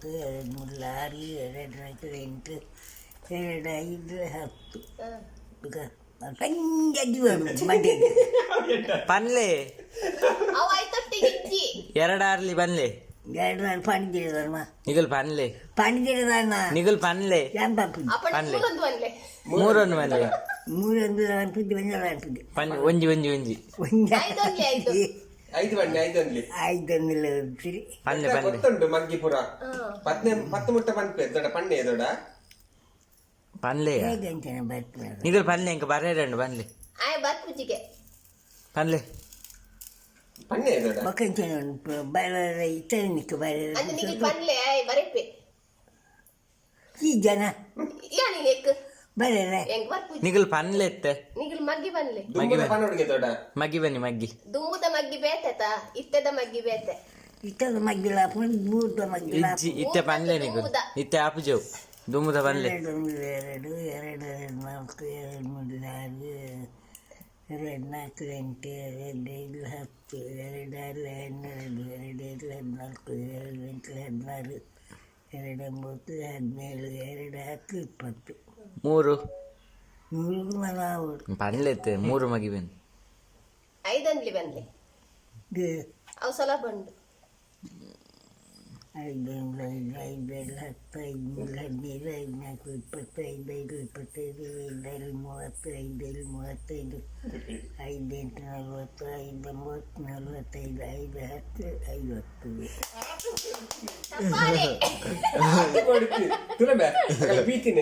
9 2 3 6 2 4 8 2 5 10 ಪಂಜಿ ಬರು ಮಡ್ಡೆ ಪನ್ಲೆ ಅವ ಆಯ್ತೊಟ್ಟಿಗೆ ಇಜ್ಜಿ 2 ಆರ್ಲಿ ಬನ್ಲೆ 2 ಪಂಜಿರದಮ್ಮ ನಿಗಲ್ ಪನ್ಲೆ ಪಂಜಿರದನ್ನ ನಿಗಲ್ ಪನ್ಲೆ ಎಂಬತ್ತು ಅಪ್ಪನ ಪನ್ಲೆ. ಮೂರೊಂದು ಅನ್ಲೆ ಮೂರೊಂದು ಬನ್ಲೆ ಮೂರೊಂದು ಅನ್ಪುದ್ದಿ ಒಂದರ ಅನ್ಪುದ್ದಿ ಒಂಜಿ ಐದೊಂದ್ಲೆ ಐದು. ಐದು ಬಣ್ಣೆ ಐದೊಂದ್ಲಿ ಐದೊಂದಿಲ್ಲ ಸರಿ ಪನ್ಲೆ ಪನ್ಲೆ ಗೊತ್ತುಂಟು ಮಗ್ಗಿ ಪುರ ಪತ್ತು ಮುಟ್ಟ ಪನ್ಪೆ ದೊಡ್ಡ ಪಣ್ಣೆ ದೊಡ್ಡ ಪನ್ಲೆ ಹೇಗೆ ಅಂತಾನೆ ಬರ್ತಾರೆ ನಿಗಲ್ ಪನ್ಲೆ ಇಂಕ ಬರೇರಂಡು ಬನ್ಲೆ ಆಯ್ ಬರ್ಪುಜಿಗೆ ಪನ್ಲೆ ಪಣ್ಣೆ ದೊಡ್ಡ ಮಕ್ಕಂತಾನೆ ಬರ ಇತರ ನಿಕ್ಕ ಅಂದ್ರೆ ನಿಗಿ ಬರ ಪನ್ಲೆ ಆಯ್ ಬರಪೆ ಈ ಜನ ಇಲ್ಲ ನೀನ್ ಎಕ್ ಬರಲ್ಲ ಹೆಂಗ್ ಬರ್ಪುಜಿ ನಿಗಲ್ ಪನ್ಲೆ ಎತ್ತ ನಿಗಿಲ್ ಮಗ್ಗಿ ಬನ್ಲೆ ದುಂಬದ ಪನ್ನೊಡಿಗೆ ದೊಡ್ಡ ಮಗ್ಗಿ ಬನ್ನಿ ಮಗ್ಗಿ ದುಂಬುದ ಮಗ್ಗಿ ಬೇತೆತ ಇತ್ತದ ಮಗ್ಗಿ ಬೇತೆ ಇತ್ತದ ಮಗ್ಗಿಲ್ಲ ಮೂರ್ದ ಮಗ್ಗಿಲ್ಲ ಇಜ್ಜಿ ಇತ್ತೆ ಪನ್ಲೆ ನಿಗಲ್ ಇತ್ತೆ ಆಪುಜವು ದುಮ್ಮದ ಪನ್ಲೆ 2 2 2 4 2 3 6 2 4 8 2 5 10 2 6 12 2 7 14 2 8 16 2 9 17 2 10 20 ಮೂರು ಮೂರು ನಾವು ಪನ್ಲೆ ಎತ್ತೆ ಮೂರು ಮಗಿ ಬನ್ನಿ ಐದೊಂದ್ಲಿ ಬನ್ಲೆ ಅವು ಸಲ ಬಂಡು 5 5 5 10 5 15 5 4 25 25 5 35 5 8 40 5 45 5 10 ತಪ್ಪಾರೆ ತುಲಬೆ ಪೀತಿನೇ